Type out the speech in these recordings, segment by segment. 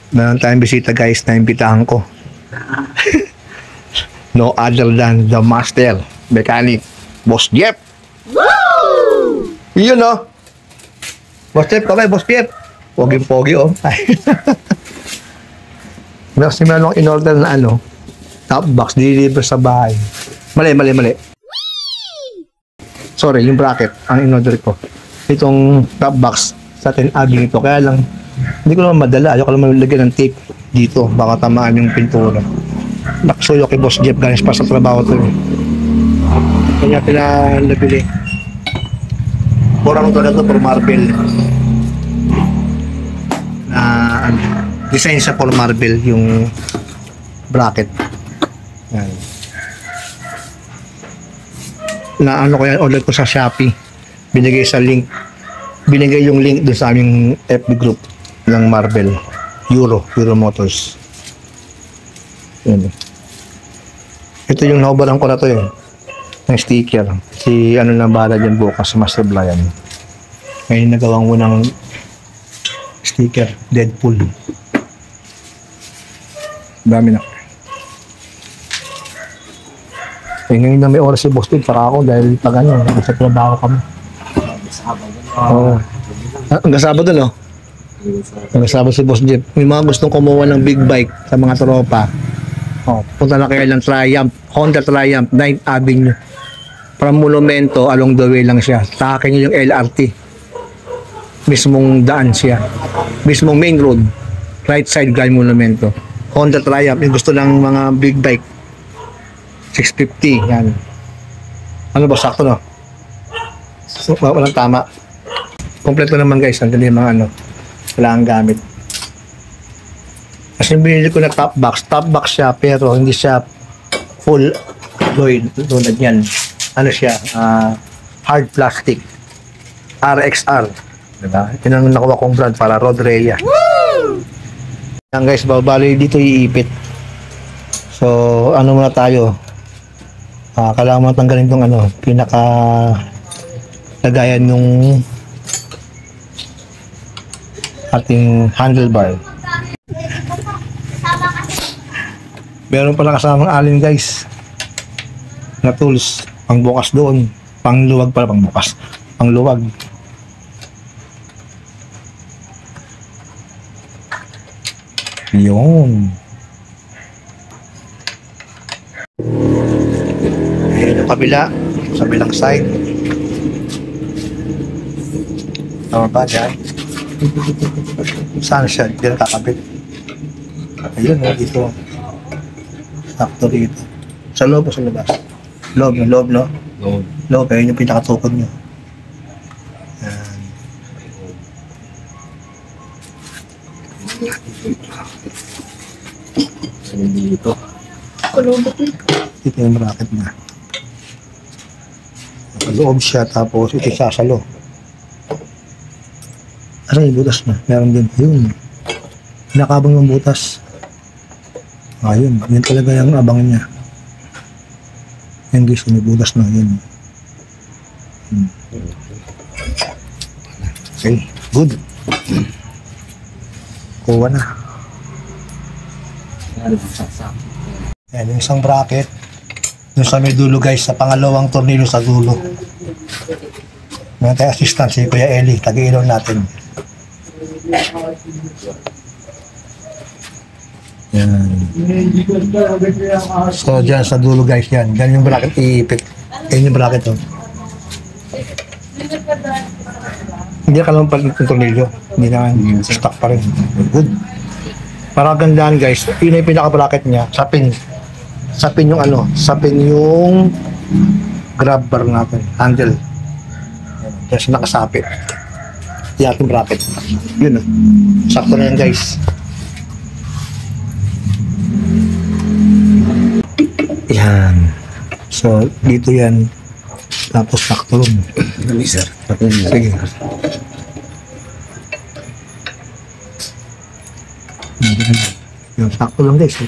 Meron tayong bisita guys na imbitahan ko. No other than the master mechanic, Boss Jeff. Woo! Yun o. Boss Jeff, kamay, Boss Jeff. Pogi-pogi o. Kasi meron akong in-order na top box, deliver sa bahay. Mali. Sorry, yung bracket, ang in-order ko. Itong top box sa 10 aging ito. Kaya lang, hindi ko naman madala. Ayaw ko naman lagyan ng tape dito. Baka tamaan yung pintura. Nakasuyo kay Boss Jeff. Ganis pa sa trabaho ito. Kanya pinalabili. Porang ito na ito for marble. Design sa for marble yung bracket. Yan. Na ko yan, order ko sa Shopee. Binigay yung link doon sa aming FB group ng Marvel Euro Motors. Yan. Ito yung nahubaran ko na to ng sticker. Si na bala dyan bukas, Master Brian. Ngayon nagawang mo ng sticker, Deadpool. Dami na. Ngayon na may oras si Boss Tid para ako dahil pag sa trabaho kami. Hanggang Sabado no? Hanggang Sabado si Boss Jeff. May mga gustong kumuha ng big bike sa mga tropa. Punta na kayo lang Triumph, Honda Triumph, 9th Avenue. From Monumento, along the way lang siya. Sa akin yung LRT. Mismong daan siya. Mismong main road. Right side, Grand Monumento. Honda Triumph, yung gusto ng mga big bike. 650, yan. Ano ba, sakto no? Walang tama. Kompleto naman guys, nandiyan yung mga wala ang gamit. Kasi binili ko na top box siya pero hindi siya full alloy tulad yan. Siya, hard plastic. RXR. Diba? Ito ang nakuha kong brand para Road Rhea. Yan guys, babali dito iipit. So, muna tayo? Kailangan mo tanggalin itong pinaka lagayan nung ating handlebar. Meron pala kasamang alin guys na tools, pang bukas doon, pang luwag pala, pang bukas, pang luwag. Yun. Ayan yung kabila, sa bilang side. Tama ba dyan? Saan siya? Diyan kakabit. Ayun dito. Sakto dito. Sa loob o sa labas? Loob, no? Loob, ayun yung pinakatukod nyo. Ayan. Dito. Ito yung bracket na. Loob siya, tapos ito sasalo. Yung butas na? Meron din. Ayun. Nakabang yung butas. Ayun. Yan talaga yung abang niya. Yan guys, may butas na. Yan. Okay. Good. Kuha na. Yan, yung isang bracket. Yung sa may dulo guys, sa pangalawang tornilyo sa dulo. Meron tayo assistant si Kuya Eli. Tag-ilaw natin. Yan. So dyan sa dulo guys, yan. Yan yung bracket iipit. Yan yung bracket Hindi ka lang pala ng tornilyo. Hindi na stock pa rin. Good. Para gandaan guys, yun yung pinaka-bracket niya. Sapin yung grab bar natin. Handle. Yan siya nakasapit. Yung ating bracket. Yun sakto na yan guys. Yan. So, dito yan. Tapos sakto rin. Sir. Sige. Yung sakto lang guys.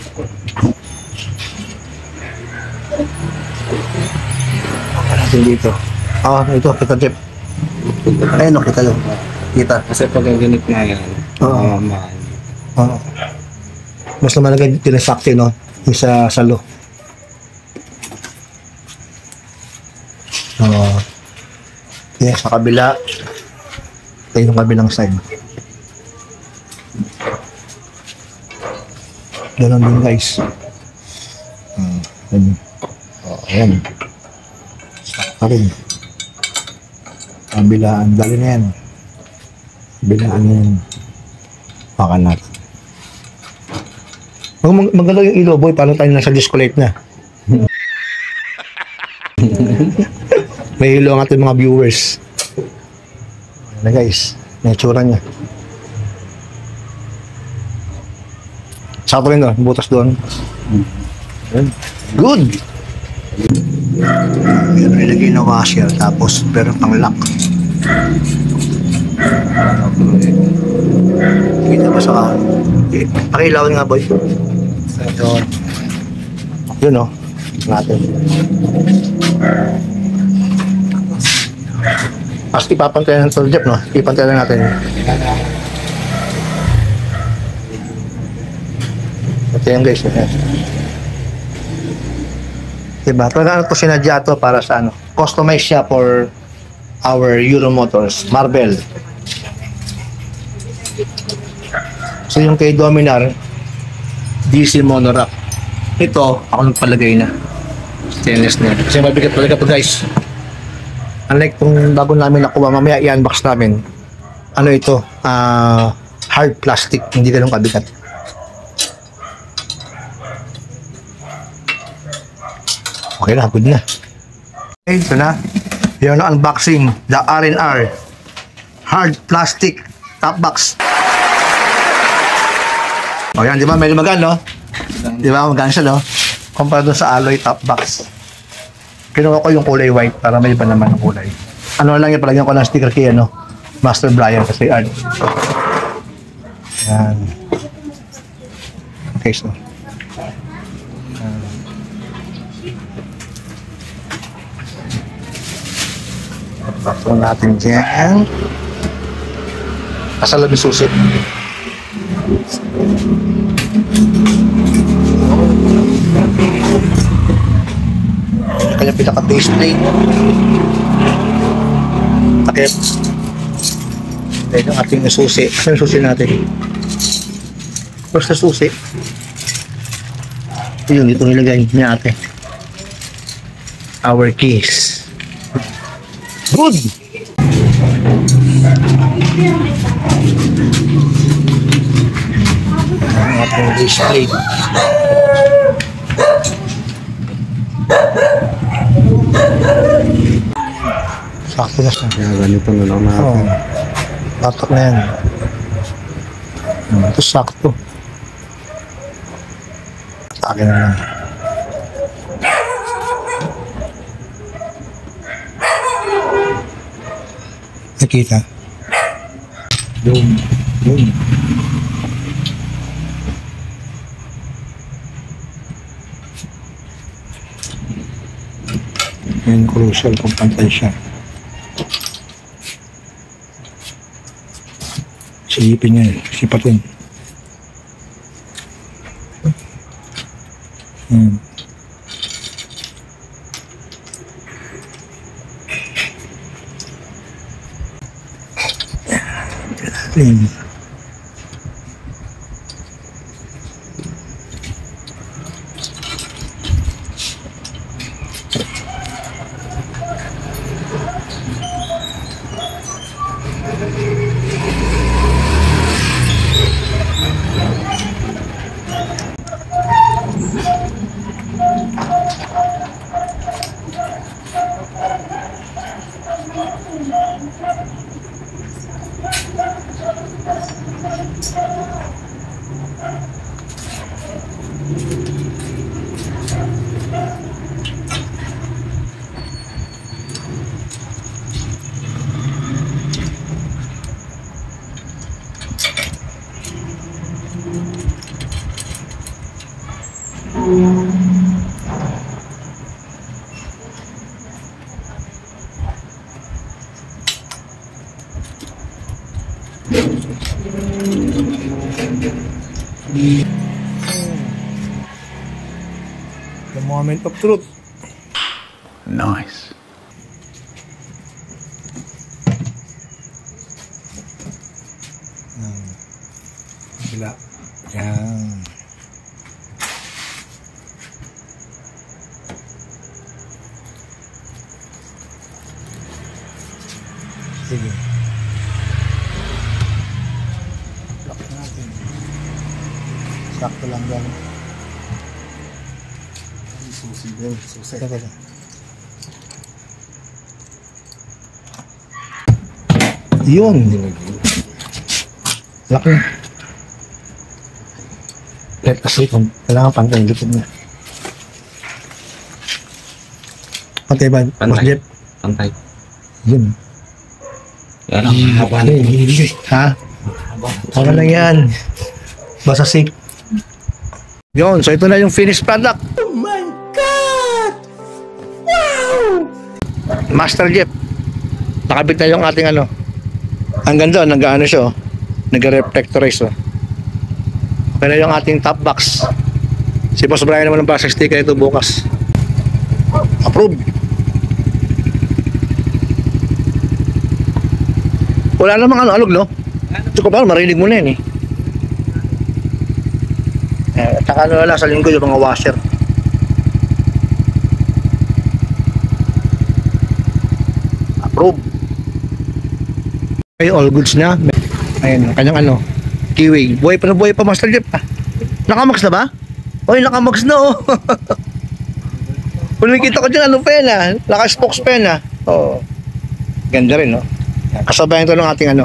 Natin dito. Ito. Kita Jeff. Ayun, kita lang. Kita. Kasi pag ganit nga yan. Oo. Mas lumalagay tinasakti, no? Yung sa salo. Yan, sa kabila. Ito yung kabilang side. Ganun din, guys. Ayan. Sakta rin. Kabilaan. Dali na yan. Kabilaan na yan. Pakan natin. Magalaw yung ilaw, boy. Paano tayo nasa disco light na? May hilo ang ating mga viewers. Ayan na, guys. May tsura niya. Sakto rin doon. Butas doon. Good! Meron nilagay na washer. Tapos, pero pang lock. Kita ba sa pakilawan nga, boy? Yun. Yun, o. Natin. As ipapantayan ng Jeff, no? Ipapantayan natin. Ito yung guys. Diba? Pero ano ito sinadya ito para sa ano? Customize siya for our Euro Motors. Marble. So yung kay Dominar, DC monorack. Ito, ako nagpalagay na. Stainless na. Kasi mabigat talaga ito, guys. Unlike kung bago namin nakuha, mamaya i-unbox namin. Ano ito? Hard plastic. Hindi ganun kabigat. Okay na, good na. Okay, ito na. Yung unboxing. The R&R. Hard plastic top box. O yan, di ba? Medyo magaan, no? Di ba? Magaan siya, no? Kumpara doon sa alloy top box. Kinuha ko yung kulay white para may iba naman ang kulay. Ano lang yung palagyan ko ng sticker kay ano? Master Brian kasi art. Yan. Okay, so. Pakto natin dyan. Asal lebih susit. Kanya pinaka-base plate. Takip. Ito ang ating susi. Ano yung susi natin? First na susi. Yun, ito nilagay niya ate. Our keys. Good! Ang ating base plate. Sakto na siya. Kaya ganito na lang natin. Oo. Tatak na yan. Ito sakto. Sa akin na lang. Nakita. Boom. Boom. Yan crucial kung pantay siya. Silipin niya eh. Sipatin. Yan. Moment of truth. Nice. Bila. Yan. Sige. Lock natin. Sakto lang yan. Susi din. Susi. Teka lang. Yun. Laki. Let kasi kung kailangan pantay likod na. Pantay ba? Boss Jeff? Pantay. Yun. Yan ang haba. Ha? Ano lang yan? Basta sick. Yun, so ito na yung finished product. Oh my God! Wow! Master Jeff. Nakabit na yung ating ano. Ang ganda, nag-ano siya oh. Nag-reflectorize oh. Okay na yung ating top box. Si Boss Brian naman ang basa sticker ito bukas. Approve. Wala namang ano alog no? Ito ko pa marinig mo na yan eh. At saka ano lang sa linggo yung mga washer. Approve. Okay, all goods na. Ayun, kanyang ano, keyway. Buhay pa Master Jeff. Nakamax na ba? Oy, nakamax na oh. Kung nakikita ko dyan, ano pa yan ah. Naka-spokes pa yan ah. Oo. Ganda rin no. Kasabayan ito ng ating ano,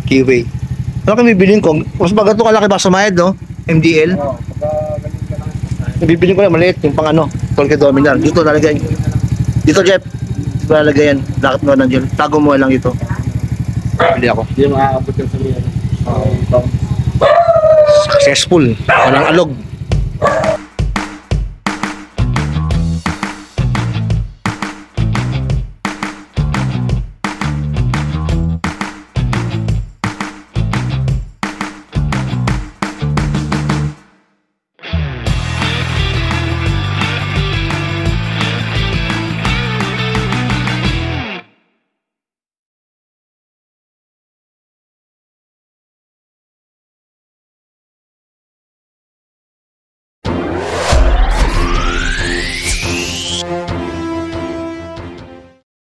keyway. Ano kami bibilin ko? Mas baga ito kalaki ba sumayad no? MDL? Oo, bibilin ko na maliit yung pang ano, Tolke Dominar. Dito nalagay. Dito Jeff. Dito nalagay yan. Lakit mo nandiyan. Tago mo lang dito. Bili ako. Hindi makakabot yung sabihin. Successful. Walang alog.